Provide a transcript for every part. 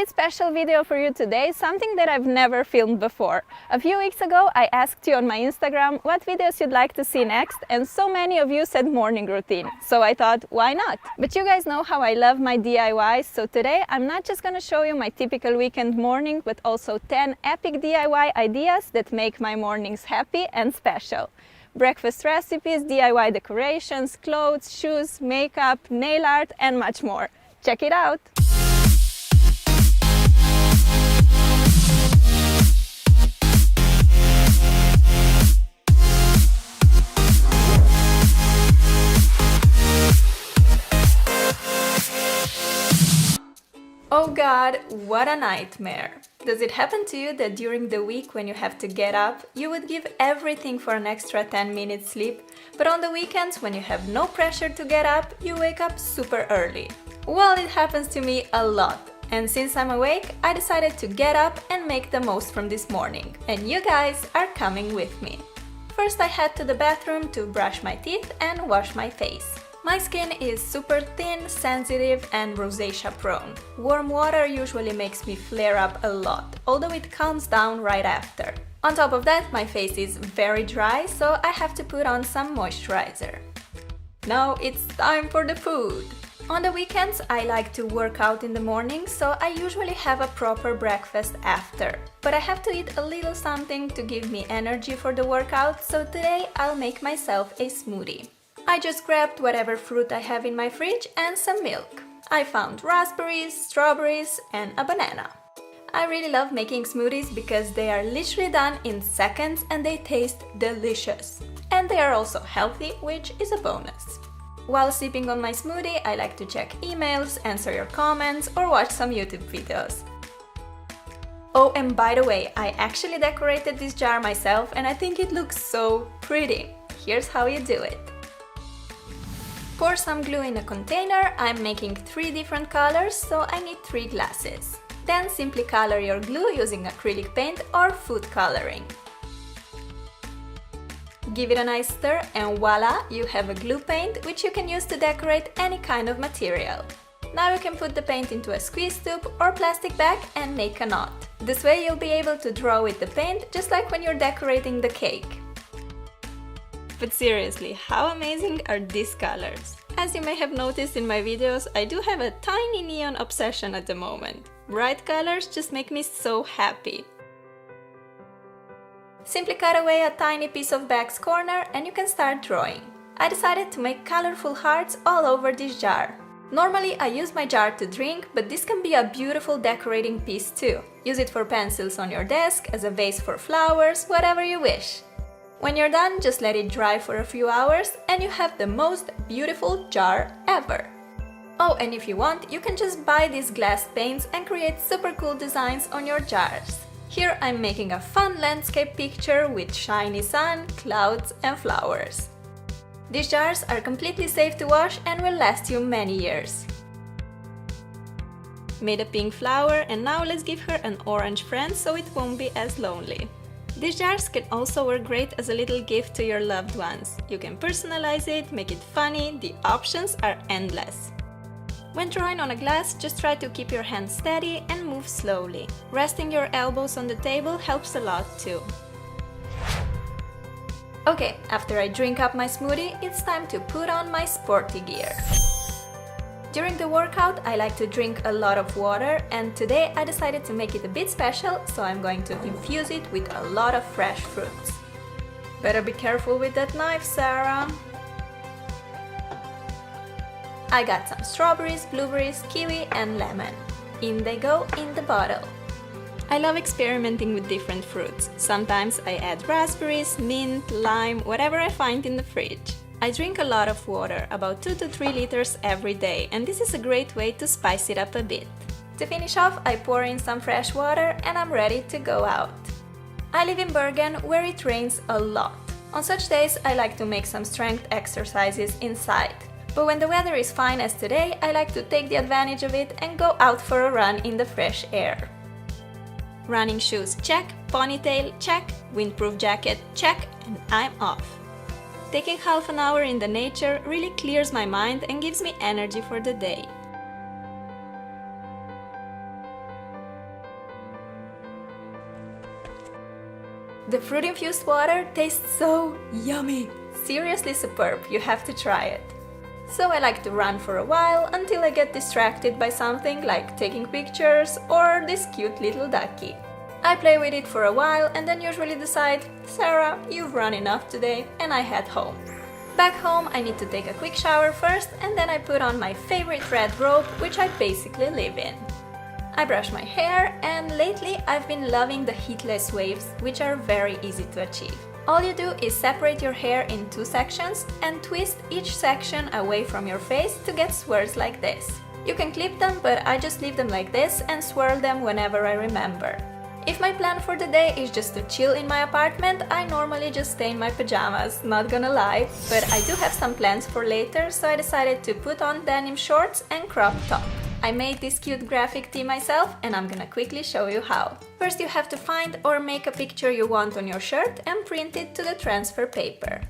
bit special video for you today, something that I've never filmed before. A few weeks ago I asked you on my Instagram what videos you'd like to see next, and so many of you said morning routine, so I thought, why not? But you guys know how I love my DIYs, so today I'm not just gonna show you my typical weekend morning, but also 10 epic DIY ideas that make my mornings happy and special. Breakfast recipes, DIY decorations, clothes, shoes, makeup, nail art, and much more. Check it out! Oh god, what a nightmare! Does it happen to you that during the week when you have to get up, you would give everything for an extra 10 minutes sleep, but on the weekends when you have no pressure to get up, you wake up super early? Well, it happens to me a lot, and since I'm awake, I decided to get up and make the most from this morning, and you guys are coming with me. First I head to the bathroom to brush my teeth and wash my face. My skin is super thin, sensitive and rosacea prone. Warm water usually makes me flare up a lot, although it calms down right after. On top of that, my face is very dry, so I have to put on some moisturizer. Now it's time for the food! On the weekends, I like to work out in the morning, so I usually have a proper breakfast after. But I have to eat a little something to give me energy for the workout, so today I'll make myself a smoothie. I just grabbed whatever fruit I have in my fridge and some milk. I found raspberries, strawberries and a banana. I really love making smoothies because they are literally done in seconds and they taste delicious. And they are also healthy, which is a bonus. While sipping on my smoothie, I like to check emails, answer your comments or watch some YouTube videos. Oh, and by the way, I actually decorated this jar myself and I think it looks so pretty. Here's how you do it. Pour some glue in a container. I'm making 3 different colors, so I need 3 glasses. Then simply color your glue using acrylic paint or food coloring. Give it a nice stir and voila, you have a glue paint which you can use to decorate any kind of material. Now you can put the paint into a squeeze tube or plastic bag and make a knot. This way you'll be able to draw with the paint just like when you're decorating the cake. But seriously, how amazing are these colors? As you may have noticed in my videos, I do have a tiny neon obsession at the moment. Bright colors just make me so happy. Simply cut away a tiny piece of bag's corner and you can start drawing. I decided to make colorful hearts all over this jar. Normally I use my jar to drink, but this can be a beautiful decorating piece too. Use it for pencils on your desk, as a vase for flowers, whatever you wish. When you're done, just let it dry for a few hours and you have the most beautiful jar ever. Oh, and if you want, you can just buy these glass paints and create super cool designs on your jars. Here I'm making a fun landscape picture with shiny sun, clouds and flowers. These jars are completely safe to wash and will last you many years. Made a pink flower and now let's give her an orange friend so it won't be as lonely. These jars can also work great as a little gift to your loved ones. You can personalize it, make it funny, the options are endless. When drawing on a glass, just try to keep your hands steady and move slowly. Resting your elbows on the table helps a lot too. Okay, after I drink up my smoothie, it's time to put on my sporty gear. During the workout, I like to drink a lot of water, and today I decided to make it a bit special, so I'm going to infuse it with a lot of fresh fruits. Better be careful with that knife, Sarah! I got some strawberries, blueberries, kiwi and lemon. In they go in the bottle. I love experimenting with different fruits. Sometimes I add raspberries, mint, lime, whatever I find in the fridge. I drink a lot of water, about 2 to 3 liters every day, and this is a great way to spice it up a bit. To finish off, I pour in some fresh water and I'm ready to go out. I live in Bergen, where it rains a lot. On such days, I like to make some strength exercises inside. But when the weather is fine as today, I like to take the advantage of it and go out for a run in the fresh air. Running shoes, check. Ponytail, check. Windproof jacket, check. And I'm off. Taking half an hour in the nature really clears my mind and gives me energy for the day. The fruit-infused water tastes so yummy! Seriously superb, you have to try it. So I like to run for a while until I get distracted by something like taking pictures or this cute little ducky. I play with it for a while and then usually decide, Sarah, you've run enough today, and I head home. Back home I need to take a quick shower first and then I put on my favorite red robe, which I basically live in. I brush my hair, and lately I've been loving the heatless waves, which are very easy to achieve. All you do is separate your hair in 2 sections and twist each section away from your face to get swirls like this. You can clip them, but I just leave them like this and swirl them whenever I remember. If my plan for the day is just to chill in my apartment, I normally just stay in my pajamas, not gonna lie, but I do have some plans for later, so I decided to put on denim shorts and crop top. I made this cute graphic tee myself and I'm gonna quickly show you how. First you have to find or make a picture you want on your shirt and print it to the transfer paper.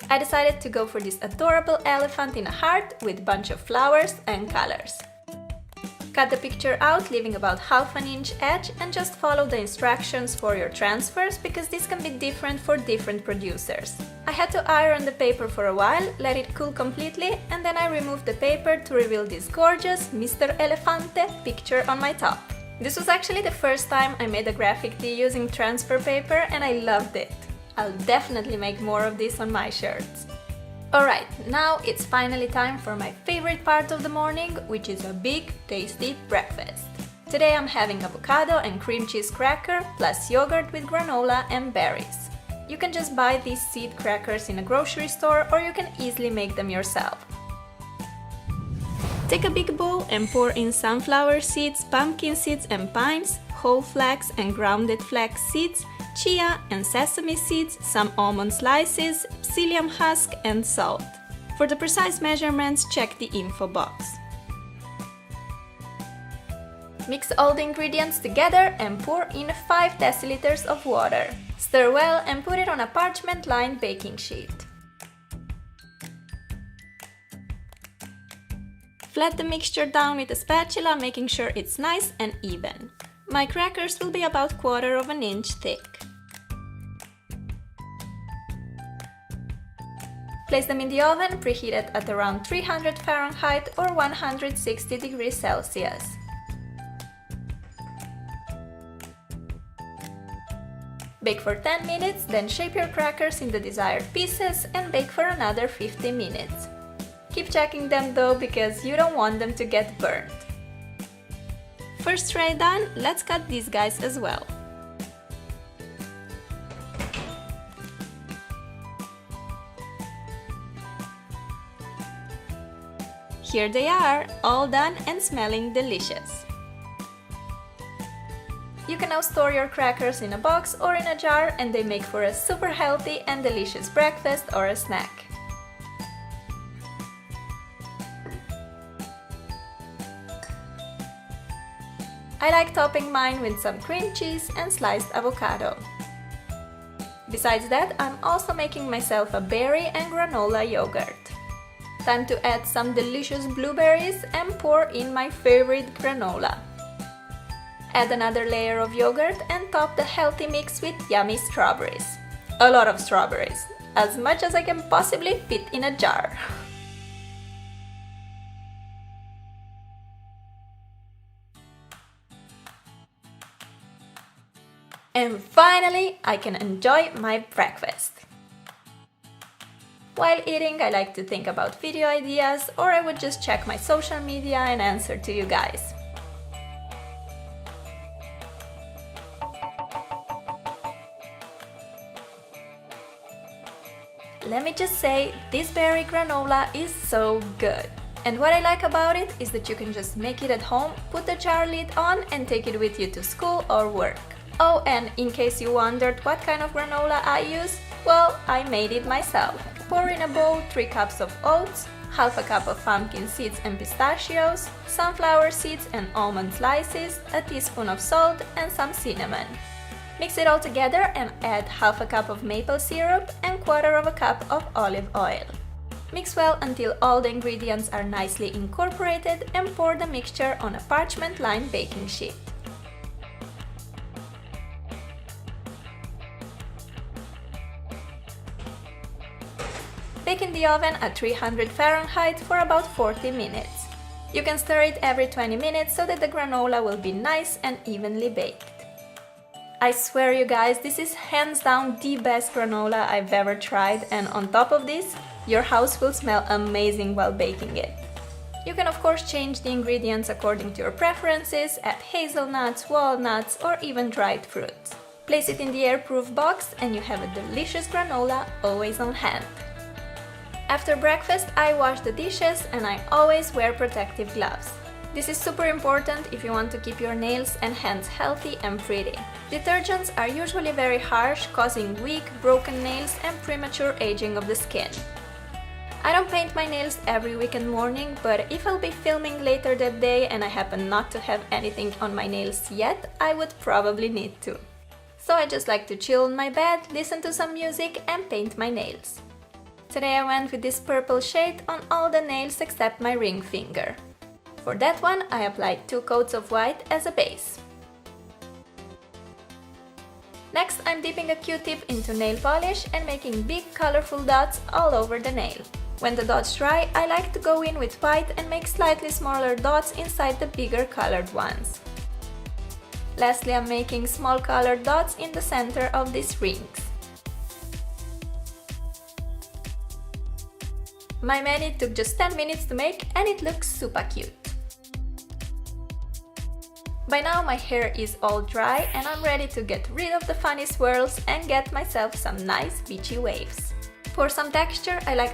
I decided to go for this adorable elephant in a heart with bunch of flowers and colors. Cut the picture out, leaving about ½ inch edge, and just follow the instructions for your transfers, because this can be different for different producers. I had to iron the paper for a while, let it cool completely, and then I removed the paper to reveal this gorgeous Mr. Elefante picture on my top. This was actually the first time I made a graphic tee using transfer paper and I loved it. I'll definitely make more of this on my shirts. Alright, now it's finally time for my favorite part of the morning, which is a big, tasty breakfast. Today I'm having avocado and cream cheese cracker plus yogurt with granola and berries. You can just buy these seed crackers in a grocery store, or you can easily make them yourself. Take a big bowl and pour in sunflower seeds, pumpkin seeds and pines, whole flax and grounded flax seeds, chia and sesame seeds, some almond slices, psyllium husk and salt. For the precise measurements, check the info box. Mix all the ingredients together and pour in 5 deciliters of water. Stir well and put it on a parchment-lined baking sheet. Flat the mixture down with a spatula, making sure it's nice and even. My crackers will be about 1/4 inch thick. Place them in the oven, preheated at around 300 Fahrenheit or 160 degrees Celsius. Bake for 10 minutes, then shape your crackers in the desired pieces and bake for another 50 minutes. Keep checking them though, because you don't want them to get burnt. First tray done, let's cut these guys as well. Here they are, all done and smelling delicious. You can now store your crackers in a box or in a jar, and they make for a super healthy and delicious breakfast or a snack. I like topping mine with some cream cheese and sliced avocado. Besides that, I'm also making myself a berry and granola yogurt. Time to add some delicious blueberries and pour in my favorite granola. Add another layer of yogurt and top the healthy mix with yummy strawberries. A lot of strawberries, as much as I can possibly fit in a jar. And finally, I can enjoy my breakfast. While eating, I like to think about video ideas, or I would just check my social media and answer to you guys. Let me just say, this berry granola is so good. And what I like about it is that you can just make it at home, put the jar lid on and take it with you to school or work. Oh, and in case you wondered what kind of granola I use, well, I made it myself. Pour in a bowl 3 cups of oats, ½ cup of pumpkin seeds and pistachios, sunflower seeds and almond slices, a teaspoon of salt and some cinnamon. Mix it all together and add ½ cup of maple syrup and 1/4 cup of olive oil. Mix well until all the ingredients are nicely incorporated and pour the mixture on a parchment-lined baking sheet. Bake in the oven at 300 Fahrenheit for about 40 minutes. You can stir it every 20 minutes so that the granola will be nice and evenly baked. I swear you guys, this is hands down the best granola I've ever tried, and on top of this, your house will smell amazing while baking it. You can of course change the ingredients according to your preferences, add hazelnuts, walnuts, or even dried fruits. Place it in the airproof box and you have a delicious granola always on hand. After breakfast, I wash the dishes and I always wear protective gloves. This is super important if you want to keep your nails and hands healthy and pretty. Detergents are usually very harsh, causing weak, broken nails and premature aging of the skin. I don't paint my nails every weekend morning, but if I'll be filming later that day and I happen not to have anything on my nails yet, I would probably need to. So I just like to chill on my bed, listen to some music and paint my nails. Today I went with this purple shade on all the nails except my ring finger. For that one, I applied 2 coats of white as a base. Next, I'm dipping a Q-tip into nail polish and making big colorful dots all over the nail. When the dots dry, I like to go in with white and make slightly smaller dots inside the bigger colored ones. Lastly, I'm making small colored dots in the center of these rings. My mani took just 10 minutes to make and it looks super cute. By now my hair is all dry and I'm ready to get rid of the funny swirls and get myself some nice beachy waves. For some texture, I like